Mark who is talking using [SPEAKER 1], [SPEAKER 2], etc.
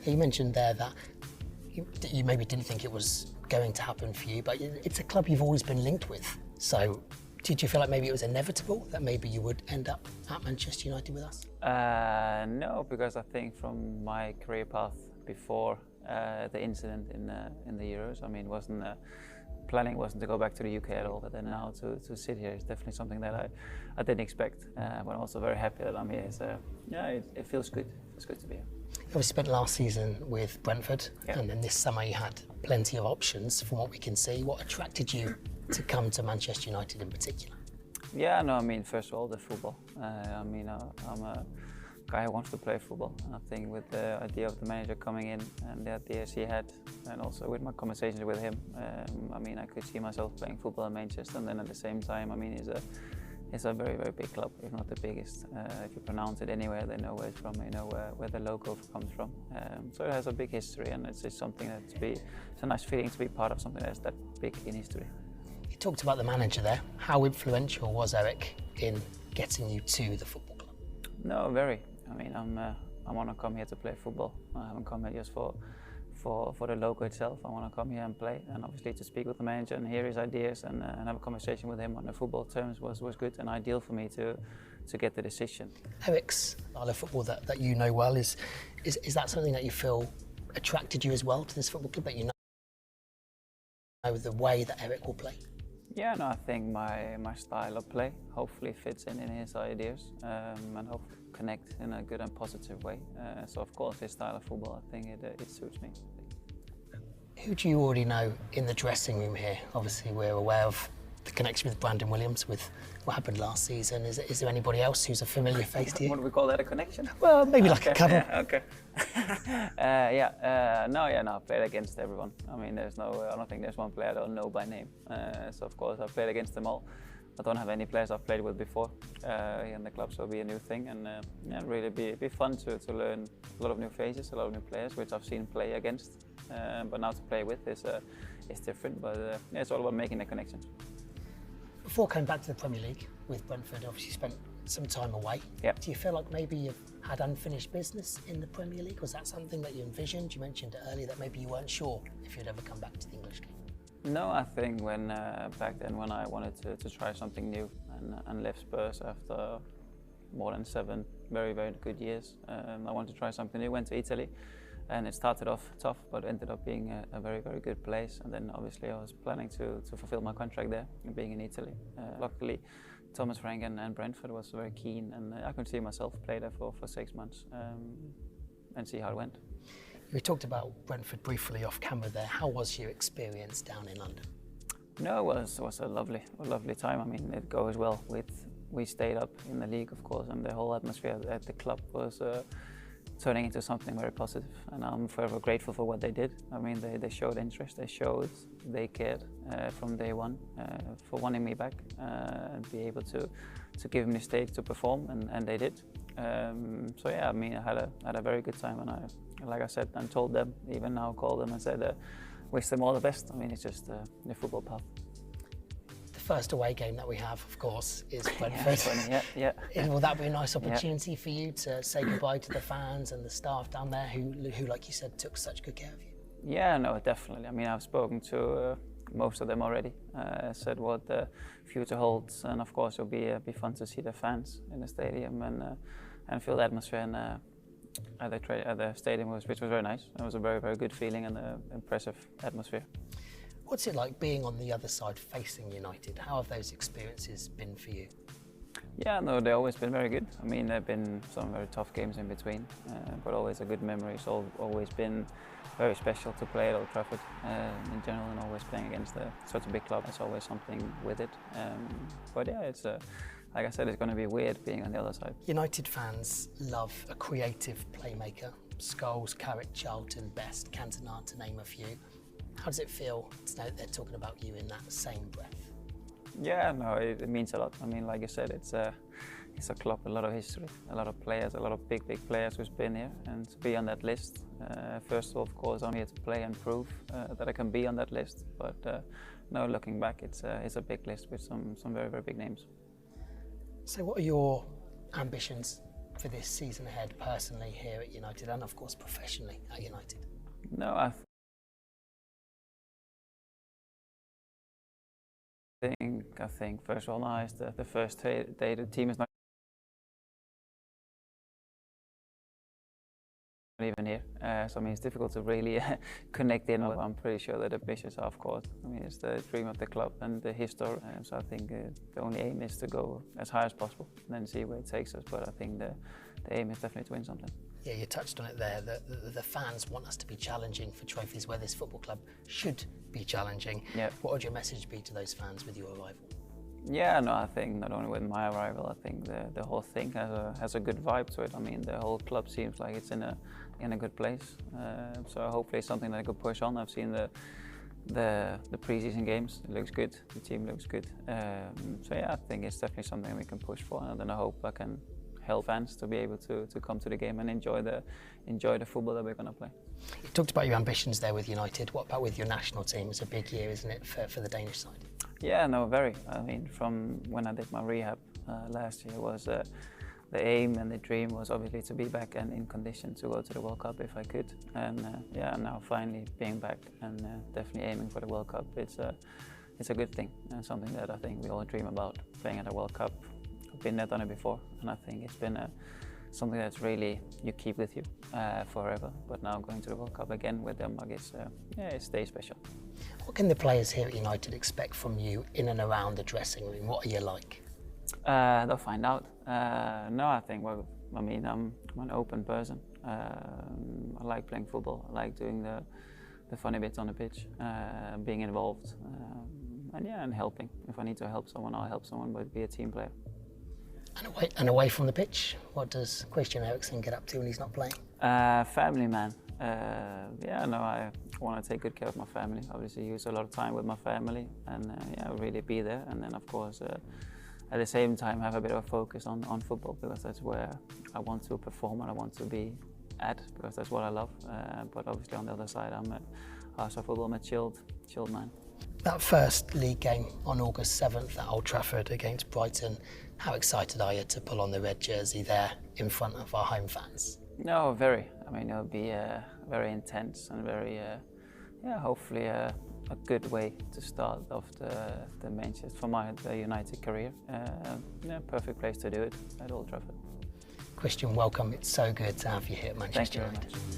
[SPEAKER 1] You mentioned there that you maybe didn't think it was going to happen for you, but it's a club you've always been linked with. So did you feel like maybe it was inevitable that maybe you would end up at Manchester United with us?
[SPEAKER 2] No, because I think from my career path before the incident in the Euros, I mean, planning wasn't to go back to the UK at all, but then now to sit here is definitely something that I didn't expect, but I'm also very happy that I'm here. So yeah, it feels good. It's good to be here.
[SPEAKER 1] You obviously spent last season with Brentford,
[SPEAKER 2] Yeah.
[SPEAKER 1] and then this summer you had plenty of options from what we can see. What attracted you to come to Manchester United in particular?
[SPEAKER 2] Yeah, no, I mean, first of all, the football. I'm a guy who wants to play football. And I think with the idea of the manager coming in and the ideas he had, and also with my conversations with him, I could see myself playing football in Manchester. And then at the same time, it's a very, very big club, if not the biggest. If you pronounce it anywhere, they know where it's from, they know where the logo comes from. So it has a big history, and it's just something it's a nice feeling to be part of something that's that big in history.
[SPEAKER 1] You talked about the manager there. How influential was Erik in getting you to the football club?
[SPEAKER 2] No, very. I mean, I want to come here to play football. I haven't come here just for the logo itself. I want to come here and play, and obviously to speak with the manager and hear his ideas and have a conversation with him on the football terms was good and ideal for me to get the decision.
[SPEAKER 1] Erik's style of football that you know well, is that something that you feel attracted you as well to this football club, that you know the way that Erik will play?
[SPEAKER 2] Yeah, no, I think my style of play hopefully fits in his ideas and hopefully connect in a good and positive way. So of course his style of football, I think it suits me.
[SPEAKER 1] Who do you already know in the dressing room here? Obviously we're aware of the connection with Brandon Williams, with what happened last season. Is there anybody else who's a familiar face to you?
[SPEAKER 2] What do we call that, a connection?
[SPEAKER 1] Well, maybe like a couple.
[SPEAKER 2] Yeah, okay. I played against everyone. I mean, I don't think there's one player I don't know by name. So of course I played against them all. I don't have any players I've played with before here in the club, so it'll be a new thing, and really be fun to learn a lot of new faces, a lot of new players, which I've seen play against, but now to play with is different. But it's all about making the connections.
[SPEAKER 1] Before coming back to the Premier League with Brentford, obviously spent some time away.
[SPEAKER 2] Yeah.
[SPEAKER 1] Do you feel like maybe you've had unfinished business in the Premier League? Was that something that you envisioned? You mentioned earlier that maybe you weren't sure if you'd ever come back to the English game.
[SPEAKER 2] No, I think back then when I wanted to try something new and left Spurs after more than 7 very, very good years, I wanted to try something new. Went to Italy, and it started off tough, but ended up being a very, very good place. And then obviously I was planning to fulfill my contract there, being in Italy. Luckily, Thomas Frank and Brentford was very keen, and I could see myself play there for 6 months and see how it went.
[SPEAKER 1] We talked about Brentford briefly off camera there. How was your experience down in London?
[SPEAKER 2] No, it was a lovely time. I mean, it goes well we stayed up in the league, of course, and the whole atmosphere at the club was turning into something very positive, and I'm forever grateful for what they did. I mean, they showed interest, they cared from day one for wanting me back and be able to give me the stage to perform, and they did. So yeah, I mean, I had a very good time, and like I said, and told them, even now called them and said, wish them all the best. I mean, it's just the football path.
[SPEAKER 1] The first away game that we have, of course, is Brentford.
[SPEAKER 2] Yeah.
[SPEAKER 1] Will that be a nice opportunity for you to say goodbye to the fans and the staff down there who, like you said, took such good care of you?
[SPEAKER 2] Yeah, no, definitely. I mean, I've spoken to most of them already. Said what the future holds, and of course it'll be fun to see the fans in the stadium and feel the atmosphere at the stadium, which was very nice. It was a very, very good feeling and an impressive atmosphere.
[SPEAKER 1] What's it like being on the other side facing United? How have those experiences been for you?
[SPEAKER 2] Yeah, no, they've always been very good. I mean, there have been some very tough games in between, but always a good memory. It's always been very special to play at Old Trafford in general, and always playing against such a big club. There's always something with it. But yeah, it's like I said, it's going to be weird being on the other side.
[SPEAKER 1] United fans love a creative playmaker. Scholes, Carrick, Charlton, Best, Cantona, to name a few. How does it feel to know that they're talking about you in that same breath?
[SPEAKER 2] Yeah, no, it means a lot. I mean, like you said, it's a club with a lot of history, a lot of players, a lot of big players who's been here, and to be on that list. First of all, of course, I'm here to play and prove that I can be on that list. But no, looking back, it's a big list with some very, very big names.
[SPEAKER 1] So what are your ambitions for this season ahead, personally here at United, and of course professionally at United?
[SPEAKER 2] No, I think first of all now is the first day the team is not even here, so I mean it's difficult to really connect in. I'm pretty sure that the ambitious are, of course. I mean it's the dream of the club and the history, so I think the only aim is to go as high as possible and then see where it takes us. But I think the aim is definitely to win something.
[SPEAKER 1] Yeah, you touched on it there. The fans want us to be challenging for trophies where this football club should be challenging.
[SPEAKER 2] Yeah.
[SPEAKER 1] What would your message be to those fans with your arrival?
[SPEAKER 2] Yeah, no, I think not only with my arrival, I think the whole thing has a good vibe to it. I mean, the whole club seems like it's in a good place. So hopefully it's something that I could push on. I've seen the pre-season games. It looks good. The team looks good. So yeah, I think it's definitely something we can push for, and then I hope I can help fans to be able to come to the game and enjoy the football that we're going to play.
[SPEAKER 1] You talked about your ambitions there with United. What about with your national team? It's a big year, isn't it, for the Danish side?
[SPEAKER 2] Yeah, no, very. I mean, from when I did my rehab last year, was the aim and the dream was obviously to be back and in condition to go to the World Cup if I could. And yeah, now finally being back and definitely aiming for the World Cup. It's a good thing and something that I think we all dream about, playing at a World Cup. I've been there, done it before, and I think it's been something that's really you keep with you forever. But now going to the World Cup again with them, I guess, yeah, it stays special.
[SPEAKER 1] What can the players here at United expect from you in and around the dressing room? What are you like?
[SPEAKER 2] They'll find out. No, I think, well, I mean, I'm an open person. I like playing football. I like doing the funny bits on the pitch, being involved, and yeah, and helping. If I need to help someone, I'll help someone, but be a team player.
[SPEAKER 1] And away from the pitch, what does Cristiano Eriksen get up to when he's not playing?
[SPEAKER 2] Family man. Yeah, no, I want to take good care of my family. Obviously, use a lot of time with my family, and yeah, really be there. And then, of course, at the same time, have a bit of a focus on football, because that's where I want to perform and I want to be at, because that's what I love. But obviously, on the other side, I'm a chilled man.
[SPEAKER 1] That first league game on August 7th at Old Trafford against Brighton, how excited are you to pull on the red jersey there in front of our home fans?
[SPEAKER 2] No, very. I mean, it'll be very intense and very, yeah, hopefully a good way to start off the Manchester for my United career. Yeah, perfect place to do it at Old Trafford.
[SPEAKER 1] Christian, welcome. It's so good to have you here at Manchester
[SPEAKER 2] Thank you very
[SPEAKER 1] United.
[SPEAKER 2] much.